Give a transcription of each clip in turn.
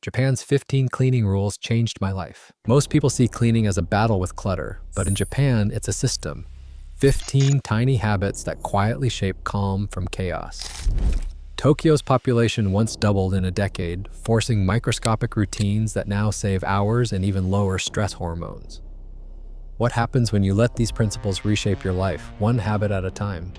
Japan's 15 cleaning rules changed my life. Most people see cleaning as a battle with clutter, but in Japan, it's a system. 15 tiny habits that quietly shape calm from chaos. Tokyo's population once doubled in a decade, forcing microscopic routines that now save hours and even lower stress hormones. What happens when you let these principles reshape your life, one habit at a time?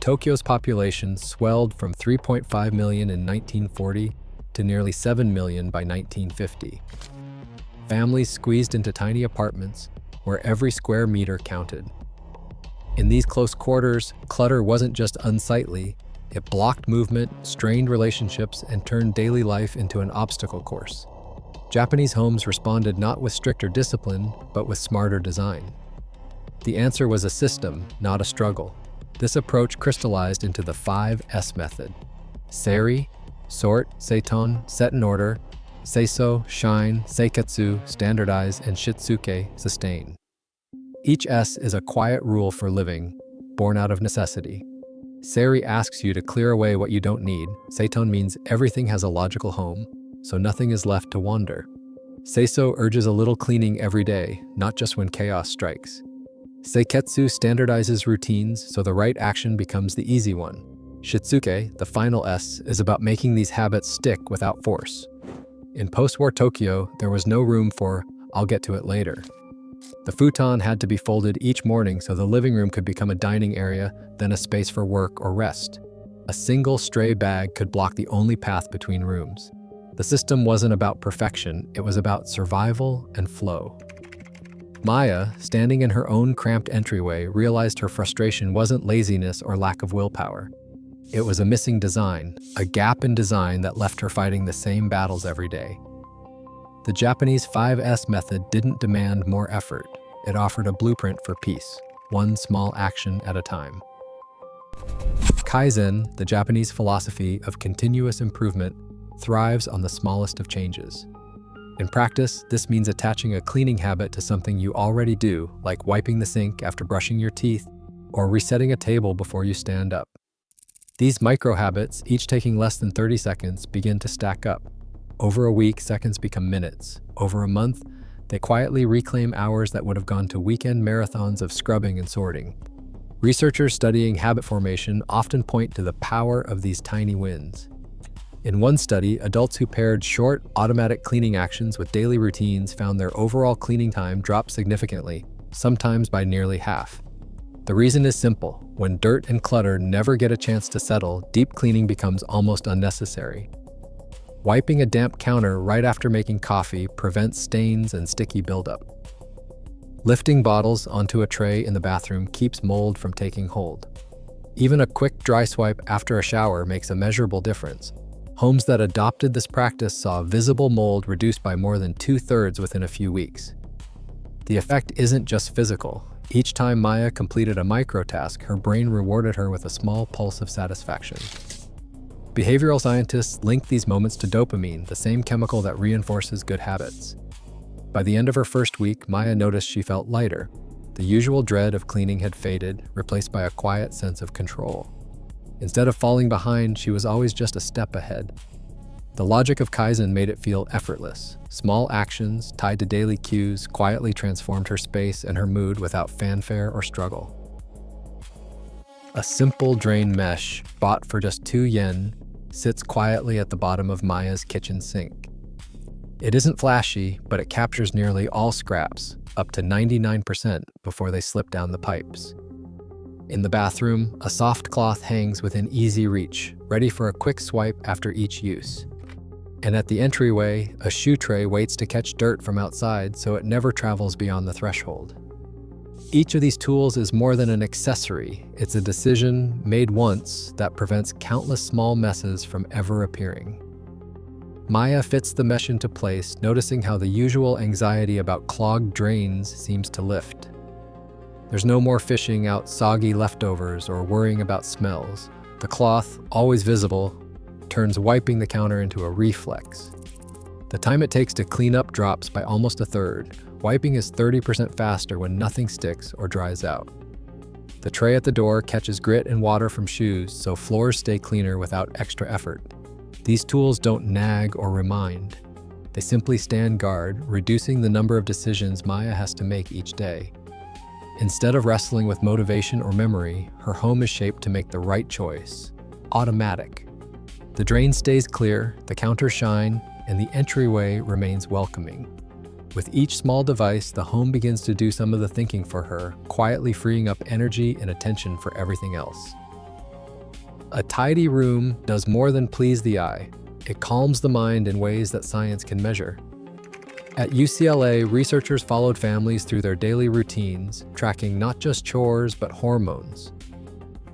Tokyo's population swelled from 3.5 million in 1940 to nearly 7 million by 1950. Families squeezed into tiny apartments where every square meter counted. In these close quarters, clutter wasn't just unsightly, it blocked movement, strained relationships, and turned daily life into an obstacle course. Japanese homes responded not with stricter discipline, but with smarter design. The answer was a system, not a struggle. This approach crystallized into the 5S method. Seri, sort, seiton, set in order, seiso, shine, seiketsu, standardize, and shitsuke, sustain. Each S is a quiet rule for living, born out of necessity. Seri asks you to clear away what you don't need. Seiton means everything has a logical home, so nothing is left to wander. Seiso urges a little cleaning every day, not just when chaos strikes. Seiketsu standardizes routines so the right action becomes the easy one. Shitsuke, the final S, is about making these habits stick without force. In post-war Tokyo, there was no room for, "I'll get to it later." The futon had to be folded each morning so the living room could become a dining area, then a space for work or rest. A single stray bag could block the only path between rooms. The system wasn't about perfection, it was about survival and flow. Maya, standing in her own cramped entryway, realized her frustration wasn't laziness or lack of willpower. It was a missing design, a gap in design that left her fighting the same battles every day. The Japanese 5S method didn't demand more effort. It offered a blueprint for peace, one small action at a time. Kaizen, the Japanese philosophy of continuous improvement, thrives on the smallest of changes. In practice, this means attaching a cleaning habit to something you already do, like wiping the sink after brushing your teeth or resetting a table before you stand up. These micro-habits, each taking less than 30 seconds, begin to stack up. Over a week, seconds become minutes. Over a month, they quietly reclaim hours that would have gone to weekend marathons of scrubbing and sorting. Researchers studying habit formation often point to the power of these tiny wins. In one study, adults who paired short, automatic cleaning actions with daily routines found their overall cleaning time drop significantly, sometimes by nearly half. The reason is simple. When dirt and clutter never get a chance to settle, deep cleaning becomes almost unnecessary. Wiping a damp counter right after making coffee prevents stains and sticky buildup. Lifting bottles onto a tray in the bathroom keeps mold from taking hold. Even a quick dry swipe after a shower makes a measurable difference. Homes that adopted this practice saw visible mold reduced by more than 2/3 within a few weeks. The effect isn't just physical. Each time Maya completed a micro-task, her brain rewarded her with a small pulse of satisfaction. Behavioral scientists link these moments to dopamine, the same chemical that reinforces good habits. By the end of her first week, Maya noticed she felt lighter. The usual dread of cleaning had faded, replaced by a quiet sense of control. Instead of falling behind, she was always just a step ahead. The logic of Kaizen made it feel effortless. Small actions, tied to daily cues, quietly transformed her space and her mood without fanfare or struggle. A simple drain mesh, bought for just 2 yen, sits quietly at the bottom of Maya's kitchen sink. It isn't flashy, but it captures nearly all scraps, up to 99%, before they slip down the pipes. In the bathroom, a soft cloth hangs within easy reach, ready for a quick swipe after each use. And at the entryway, a shoe tray waits to catch dirt from outside so it never travels beyond the threshold. Each of these tools is more than an accessory. It's a decision made once that prevents countless small messes from ever appearing. Maya fits the mesh into place, noticing how the usual anxiety about clogged drains seems to lift. There's no more fishing out soggy leftovers or worrying about smells. The cloth, always visible, turns wiping the counter into a reflex. The time it takes to clean up drops by almost 1/3. Wiping is 30% faster when nothing sticks or dries out. The tray at the door catches grit and water from shoes, so floors stay cleaner without extra effort. These tools don't nag or remind. They simply stand guard, reducing the number of decisions Maya has to make each day. Instead of wrestling with motivation or memory, her home is shaped to make the right choice. Automatic. The drain stays clear, the counters shine, and the entryway remains welcoming. With each small device, the home begins to do some of the thinking for her, quietly freeing up energy and attention for everything else. A tidy room does more than please the eye. It calms the mind in ways that science can measure. At UCLA, researchers followed families through their daily routines, tracking not just chores but hormones.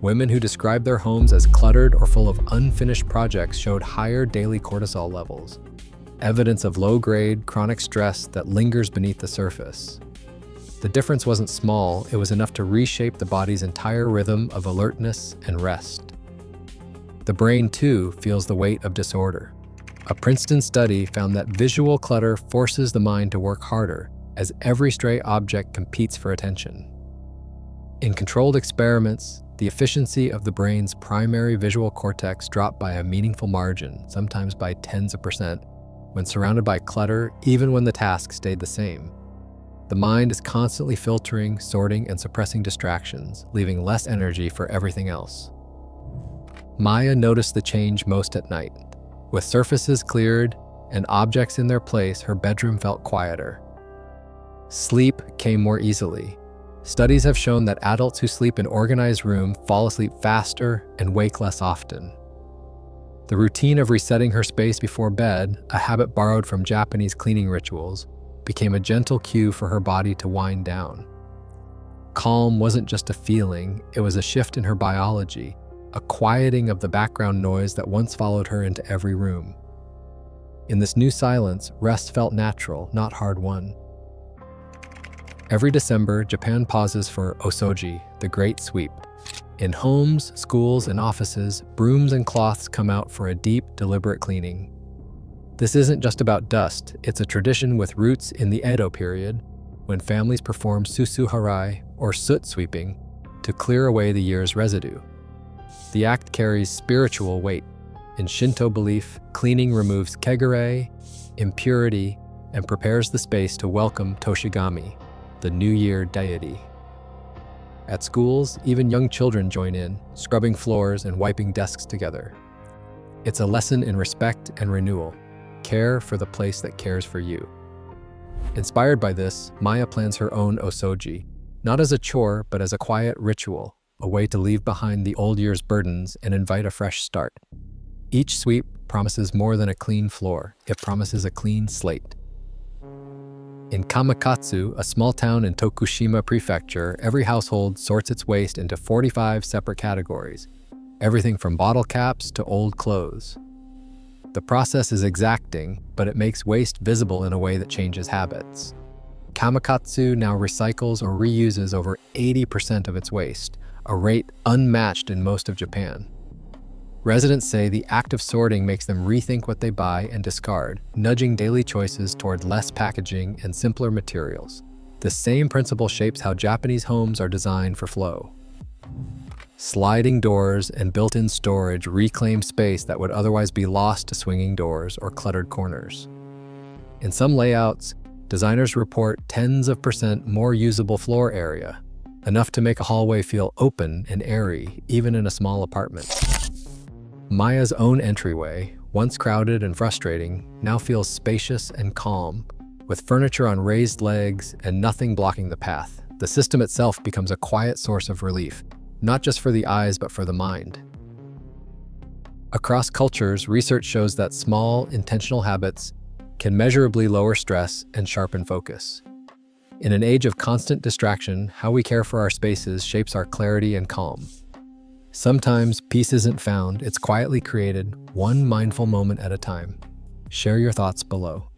Women who described their homes as cluttered or full of unfinished projects showed higher daily cortisol levels, evidence of low-grade, chronic stress that lingers beneath the surface. The difference wasn't small, it was enough to reshape the body's entire rhythm of alertness and rest. The brain, too, feels the weight of disorder. A Princeton study found that visual clutter forces the mind to work harder, as every stray object competes for attention. In controlled experiments, the efficiency of the brain's primary visual cortex dropped by a meaningful margin, sometimes by tens of percent, when surrounded by clutter, even when the task stayed the same. The mind is constantly filtering, sorting, and suppressing distractions, leaving less energy for everything else. Maya noticed the change most at night. With surfaces cleared and objects in their place, her bedroom felt quieter. Sleep came more easily. Studies have shown that adults who sleep in organized rooms fall asleep faster and wake less often. The routine of resetting her space before bed, a habit borrowed from Japanese cleaning rituals, became a gentle cue for her body to wind down. Calm wasn't just a feeling, it was a shift in her biology, a quieting of the background noise that once followed her into every room. In this new silence, rest felt natural, not hard-won. Every December, Japan pauses for Osoji, the Great Sweep. In homes, schools, and offices, brooms and cloths come out for a deep, deliberate cleaning. This isn't just about dust, it's a tradition with roots in the Edo period, when families performed susuharai, or soot sweeping, to clear away the year's residue. The act carries spiritual weight. In Shinto belief, cleaning removes kegare, impurity, and prepares the space to welcome Toshigami, the New Year deity. At schools, even young children join in, scrubbing floors and wiping desks together. It's a lesson in respect and renewal. Care for the place that cares for you. Inspired by this, Maya plans her own Osoji, not as a chore, but as a quiet ritual, a way to leave behind the old year's burdens and invite a fresh start. Each sweep promises more than a clean floor, it promises a clean slate. In Kamakatsu, a small town in Tokushima Prefecture, every household sorts its waste into 45 separate categories, everything from bottle caps to old clothes. The process is exacting, but it makes waste visible in a way that changes habits. Kamakatsu now recycles or reuses over 80% of its waste, a rate unmatched in most of Japan. Residents say the act of sorting makes them rethink what they buy and discard, nudging daily choices toward less packaging and simpler materials. The same principle shapes how Japanese homes are designed for flow. Sliding doors and built-in storage reclaim space that would otherwise be lost to swinging doors or cluttered corners. In some layouts, designers report tens of percent more usable floor area, enough to make a hallway feel open and airy, even in a small apartment. Maya's own entryway, once crowded and frustrating, now feels spacious and calm, with furniture on raised legs and nothing blocking the path. The system itself becomes a quiet source of relief, not just for the eyes but for the mind. Across cultures, research shows that small, intentional habits can measurably lower stress and sharpen focus. In an age of constant distraction, how we care for our spaces shapes our clarity and calm. Sometimes peace isn't found, it's quietly created, one mindful moment at a time. Share your thoughts below.